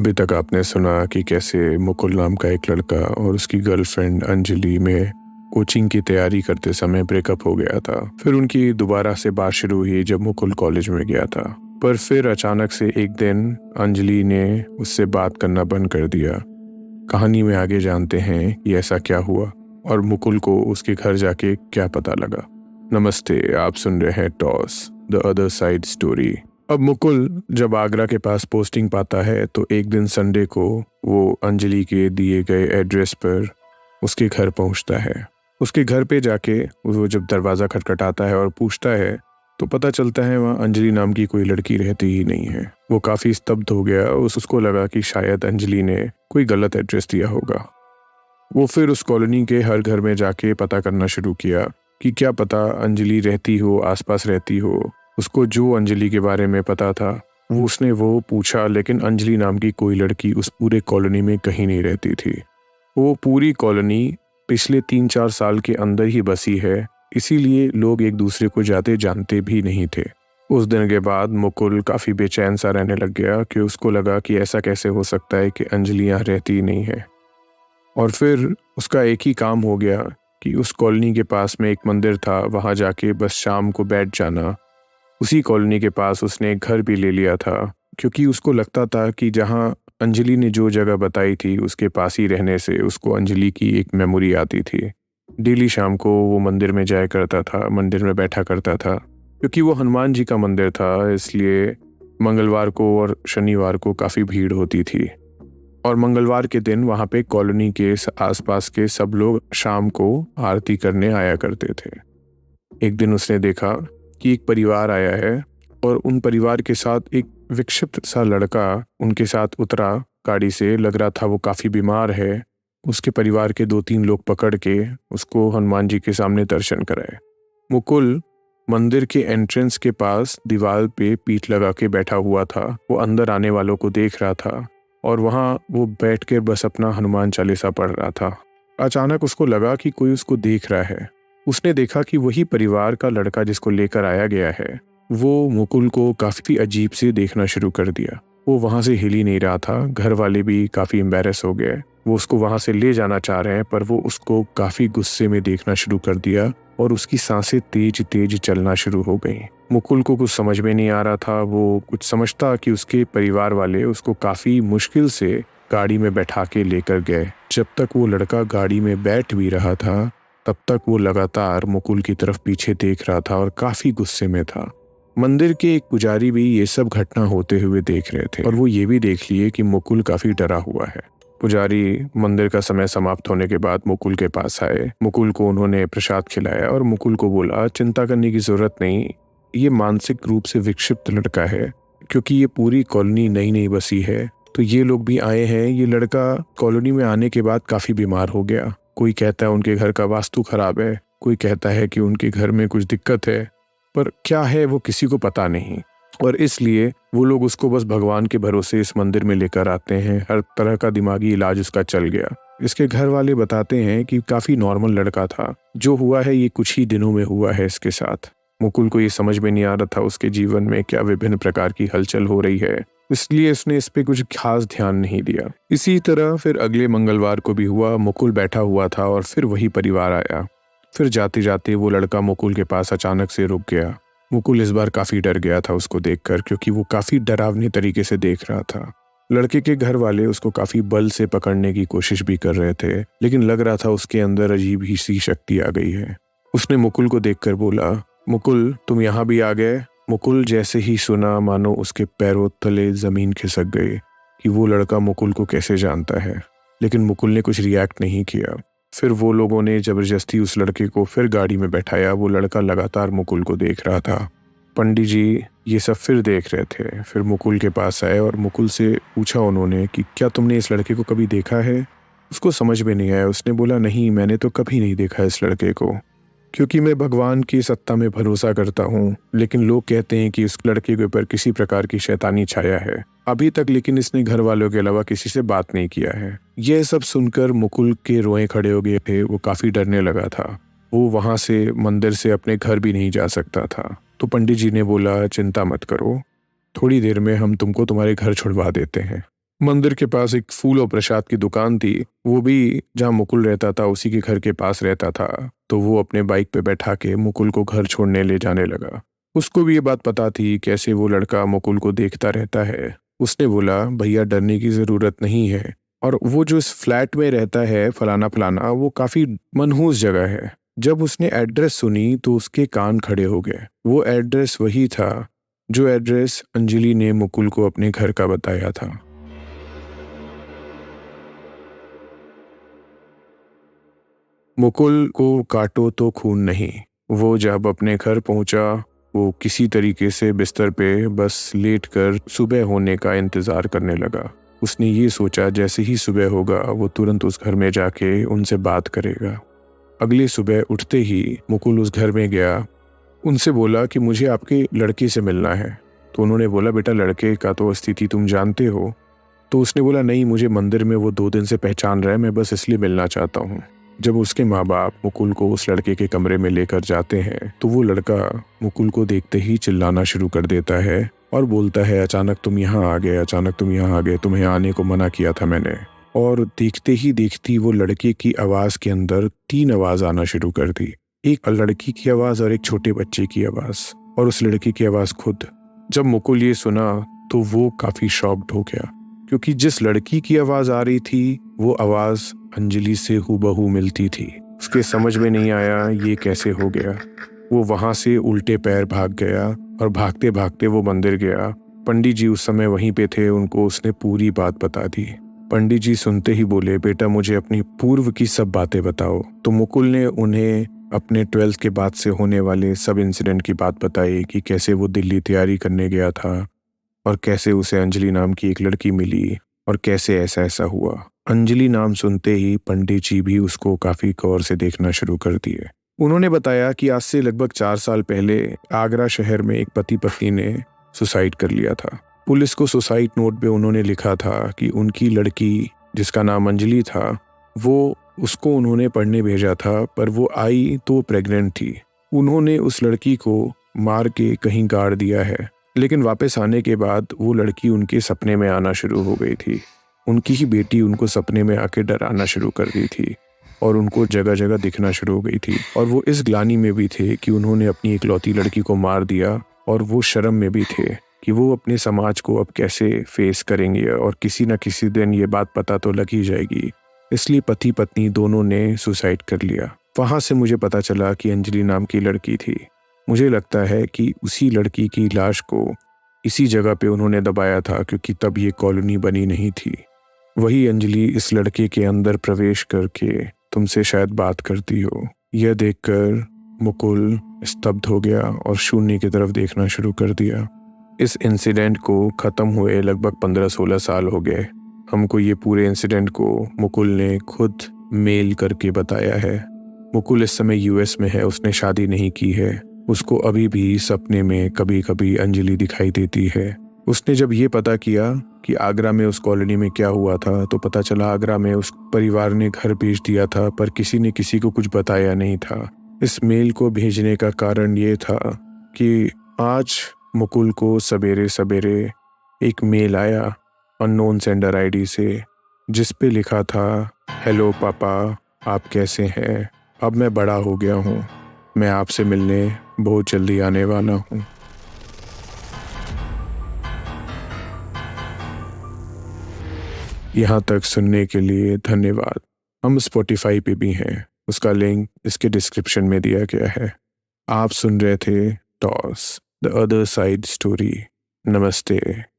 अभी तक आपने सुना कि कैसे मुकुल नाम का एक लड़का और उसकी गर्लफ्रेंड अंजलि में कोचिंग की तैयारी करते समय ब्रेकअप हो गया था। फिर उनकी दोबारा से बात शुरू हुई जब मुकुल कॉलेज में गया था। पर फिर अचानक से एक दिन अंजलि ने उससे बात करना बंद कर दिया। कहानी में आगे जानते हैं कि ऐसा क्या हुआ और मुकुल को उसके घर जाके क्या पता लगा। नमस्ते, आप सुन रहे हैं toss the other side story. अब मुकुल जब आगरा के पास पोस्टिंग पाता है तो एक दिन संडे को वो अंजलि के दिए गए एड्रेस पर उसके घर पहुंचता है। उसके घर पे जाके वो जब दरवाज़ा खटखटाता है और पूछता है तो पता चलता है वहाँ अंजलि नाम की कोई लड़की रहती ही नहीं है। वो काफ़ी स्तब्ध हो गया। उसको लगा कि शायद अंजलि ने कोई गलत एड्रेस दिया होगा। वो फिर उस कॉलोनी के हर घर में जाके पता करना शुरू किया कि क्या पता अंजलि रहती हो, आसपास रहती हो। उसको जो अंजलि के बारे में पता था उसने वो पूछा, लेकिन अंजलि नाम की कोई लड़की उस पूरे कॉलोनी में कहीं नहीं रहती थी। वो पूरी कॉलोनी पिछले 3-4 साल के अंदर ही बसी है, इसीलिए लोग एक दूसरे को ज़्यादा जानते भी नहीं थे। उस दिन के बाद मुकुल काफ़ी बेचैन सा रहने लग गया कि उसको लगा कि ऐसा कैसे हो सकता है कि अंजलि यहाँ रहती ही नहीं है। और फिर उसका एक ही काम हो गया कि उस कॉलोनी के पास में एक मंदिर था, वहाँ जाके बस शाम को बैठ जाना। उसी कॉलोनी के पास उसने एक घर भी ले लिया था, क्योंकि उसको लगता था कि जहाँ अंजलि ने जो जगह बताई थी उसके पास ही रहने से उसको अंजलि की एक मेमोरी आती थी। डेली शाम को वो मंदिर में जाया करता था, मंदिर में बैठा करता था। क्योंकि वो हनुमान जी का मंदिर था, इसलिए मंगलवार को और शनिवार को काफ़ी भीड़ होती थी। और मंगलवार के दिन वहाँ पे कॉलोनी के आसपास के सब लोग शाम को आरती करने आया करते थे। एक दिन उसने देखा कि एक परिवार आया है और उन परिवार के साथ एक विक्षिप्त सा लड़का उनके साथ उतरा गाड़ी से। लग रहा था वो काफ़ी बीमार है। उसके परिवार के 2-3 लोग पकड़ के उसको हनुमान जी के सामने दर्शन कराए। मुकुल मंदिर के एंट्रेंस के पास दीवार पे पीठ लगा के बैठा हुआ था। वो अंदर आने वालों को देख रहा था और वहाँ वो बैठ कर बस अपना हनुमान चालीसा पढ़ रहा था। अचानक उसको लगा कि कोई उसको देख रहा है। उसने देखा कि वही परिवार का लड़का जिसको लेकर आया गया है वो मुकुल को काफ़ी अजीब से देखना शुरू कर दिया। वो वहाँ से हिल ही नहीं रहा था। घर वाले भी काफ़ी एम्बैरेस हो गए। वो उसको वहाँ से ले जाना चाह रहे हैं, पर वो उसको काफ़ी गुस्से में देखना शुरू कर दिया और उसकी सांसें तेज तेज चलना शुरू हो गई। मुकुल को कुछ समझ में नहीं आ रहा था। वो कुछ समझता कि उसके परिवार वाले उसको काफ़ी मुश्किल से गाड़ी में बैठा के लेकर गए। जब तक वो लड़का गाड़ी में बैठ भी रहा था तब तक वो लगातार मुकुल की तरफ पीछे देख रहा था और काफ़ी गुस्से में था। मंदिर के एक पुजारी भी ये सब घटना होते हुए देख रहे थे और वो ये भी देख लिए कि मुकुल काफ़ी डरा हुआ है। पुजारी मंदिर का समय समाप्त होने के बाद मुकुल के पास आए। मुकुल को उन्होंने प्रसाद खिलाया और मुकुल को बोला, चिंता करने की ज़रूरत नहीं, ये मानसिक रूप से विक्षिप्त लड़का है। क्योंकि ये पूरी कॉलोनी नई नई बसी है तो ये लोग भी आए हैं। ये लड़का कॉलोनी में आने के बाद काफ़ी बीमार हो गया। कोई कहता है उनके घर का वास्तु खराब है, कोई कहता है कि उनके घर में कुछ दिक्कत है, पर क्या है वो किसी को पता नहीं। और इसलिए वो लोग उसको बस भगवान के भरोसे इस मंदिर में लेकर आते हैं। हर तरह का दिमागी इलाज उसका चल गया। इसके घर वाले बताते हैं कि काफ़ी नॉर्मल लड़का था। जो हुआ है ये कुछ ही दिनों में हुआ है इसके साथ। मुकुल को ये समझ में नहीं आ रहा था उसके जीवन में क्या विभिन्न प्रकार की हलचल हो रही है, इसलिए उसने इस पे कुछ खास ध्यान नहीं दिया। इसी तरह फिर अगले मंगलवार को भी हुआ। मुकुल बैठा हुआ था और फिर वही परिवार आया। फिर जाते जाते वो लड़का मुकुल के पास अचानक से रुक गया। मुकुल इस बार काफ़ी डर गया था उसको देखकर, क्योंकि वो काफ़ी डरावने तरीके से देख रहा था। लड़के के घर वाले उसको काफ़ी बल से पकड़ने की कोशिश भी कर रहे थे, लेकिन लग रहा था उसके अंदर अजीब ही सी शक्ति आ गई है। उसने मुकुल को देखकर बोला, मुकुल तुम यहाँ भी आ गए। मुकुल जैसे ही सुना मानो उसके पैरों तले ज़मीन खिसक गई कि वो लड़का मुकुल को कैसे जानता है। लेकिन मुकुल ने कुछ रिएक्ट नहीं किया। फिर वो लोगों ने ज़बरदस्ती उस लड़के को फिर गाड़ी में बैठाया। वो लड़का लगातार मुकुल को देख रहा था। पंडित जी ये सब फिर देख रहे थे। फिर मुकुल के पास आए और मुकुल से पूछा उन्होंने कि क्या तुमने इस लड़के को कभी देखा है। उसको समझ में नहीं आया। उसने बोला, नहीं, मैंने तो कभी नहीं देखा इस लड़के को, क्योंकि मैं भगवान की सत्ता में भरोसा करता हूँ। लेकिन लोग कहते हैं कि इस लड़के के ऊपर किसी प्रकार की शैतानी छाया है अभी तक, लेकिन इसने घर वालों के अलावा किसी से बात नहीं किया है। यह सब सुनकर मुकुल के रोए खड़े हो गए थे। वो काफ़ी डरने लगा था। वो वहाँ से मंदिर से अपने घर भी नहीं जा सकता था। तो पंडित जी ने बोला, चिंता मत करो, थोड़ी देर में हम तुमको तुम्हारे घर छुड़वा देते हैं। मंदिर के पास एक फूल और प्रसाद की दुकान थी, वो भी जहाँ मुकुल रहता था उसी के घर के पास रहता था। तो वो अपने बाइक पे बैठा के मुकुल को घर छोड़ने ले जाने लगा। उसको भी ये बात पता थी कैसे वो लड़का मुकुल को देखता रहता है। उसने बोला, भैया डरने की ज़रूरत नहीं है, और वो जो इस फ्लैट में रहता है फलाना फलाना, वो काफ़ी मनहूस जगह है। जब उसने एड्रेस सुनी तो उसके कान खड़े हो गए। वो एड्रेस वही था जो एड्रेस अंजलि ने मुकुल को अपने घर का बताया था। मुकुल को काटो तो खून नहीं। वो जब अपने घर पहुंचा, वो किसी तरीके से बिस्तर पे बस लेटकर सुबह होने का इंतज़ार करने लगा। उसने ये सोचा जैसे ही सुबह होगा वो तुरंत उस घर में जाके उनसे बात करेगा। अगली सुबह उठते ही मुकुल उस घर में गया। उनसे बोला कि मुझे आपके लड़के से मिलना है। तो उन्होंने बोला, बेटा लड़के का तो स्थिति तुम जानते हो। तो उसने बोला, नहीं, मुझे मंदिर में वो 2 दिन से पहचान रहा है, मैं बस इसलिए मिलना चाहता हूँ। जब उसके माँ बाप मुकुल को उस लड़के के कमरे में लेकर जाते हैं तो वो लड़का मुकुल को देखते ही चिल्लाना शुरू कर देता है और बोलता है, अचानक तुम यहाँ आ गए, अचानक तुम यहाँ आ गए, तुम्हें आने को मना किया था मैंने। और देखते ही देखती वो लड़के की आवाज़ के अंदर 3 आवाज़ आना शुरू कर दी। एक लड़की की आवाज़ और एक छोटे बच्चे की आवाज़ और उस लड़के की आवाज़ खुद। जब मुकुल ये सुना तो वो काफ़ी शॉक्ड हो गया, क्योंकि जिस लड़की की आवाज़ आ रही थी वो आवाज़ अंजलि से हूबहू मिलती थी। उसके समझ में नहीं आया ये कैसे हो गया। वो वहाँ से उल्टे पैर भाग गया और भागते भागते वो मंदिर गया। पंडित जी उस समय वहीं पे थे, उनको उसने पूरी बात बता दी। पंडित जी सुनते ही बोले, बेटा मुझे अपनी पूर्व की सब बातें बताओ। तो मुकुल ने उन्हें अपने 12th के बाद से होने वाले सब इंसिडेंट की बात बताई कि कैसे वो दिल्ली तैयारी करने गया था और कैसे उसे अंजलि नाम की एक लड़की मिली और कैसे ऐसा ऐसा हुआ। अंजलि नाम सुनते ही पंडित जी भी उसको काफी गौर से देखना शुरू कर दिए। उन्होंने बताया कि आज से लगभग 4 साल पहले आगरा शहर में एक पति पत्नी ने सुसाइड कर लिया था। पुलिस को सुसाइड नोट पे उन्होंने लिखा था कि उनकी लड़की, जिसका नाम अंजलि था, वो उसको उन्होंने पढ़ने भेजा था, पर वो आई तो प्रेग्नेंट थी। उन्होंने उस लड़की को मार के कहीं गाड़ दिया है, लेकिन वापस आने के बाद वो लड़की उनके सपने में आना शुरू हो गई थी। उनकी ही बेटी उनको सपने में आके डराना शुरू कर दी थी और उनको जगह जगह दिखना शुरू हो गई थी। और वो इस ग्लानि में भी थे कि उन्होंने अपनी इकलौती लड़की को मार दिया, और वो शर्म में भी थे कि वो अपने समाज को अब कैसे फेस करेंगे, और किसी न किसी दिन ये बात पता तो लग ही जाएगी। इसलिए पति पत्नी दोनों ने सुसाइड कर लिया। वहाँ से मुझे पता चला कि अंजलि नाम की लड़की थी। मुझे लगता है कि उसी लड़की की लाश को इसी जगह पे उन्होंने दबाया था, क्योंकि तब ये कॉलोनी बनी नहीं थी। वही अंजलि इस लड़के के अंदर प्रवेश करके तुमसे शायद बात करती हो। यह देखकर मुकुल स्तब्ध हो गया और शून्य की तरफ देखना शुरू कर दिया। इस इंसिडेंट को ख़त्म हुए लगभग 15-16 साल हो गए। हमको ये पूरे इंसिडेंट को मुकुल ने खुद मेल करके बताया है। मुकुल इस समय यूएस में है, उसने शादी नहीं की है। उसको अभी भी सपने में कभी कभी अंजलि दिखाई देती है। उसने जब ये पता किया कि आगरा में उस कॉलोनी में क्या हुआ था, तो पता चला आगरा में उस परिवार ने घर बेच दिया था, पर किसी ने किसी को कुछ बताया नहीं था। इस मेल को भेजने का कारण ये था कि आज मुकुल को सवेरे सवेरे एक मेल आया अननोन सेंडर आईडी से, जिस पे लिखा था, हेलो पापा, आप कैसे हैं? अब मैं बड़ा हो गया हूँ, मैं आपसे मिलने बहुत जल्दी आने वाला हूँ। यहाँ तक सुनने के लिए धन्यवाद। हम स्पॉटिफाई पे भी हैं, उसका लिंक इसके डिस्क्रिप्शन में दिया गया है। आप सुन रहे थे toss the other side story. नमस्ते।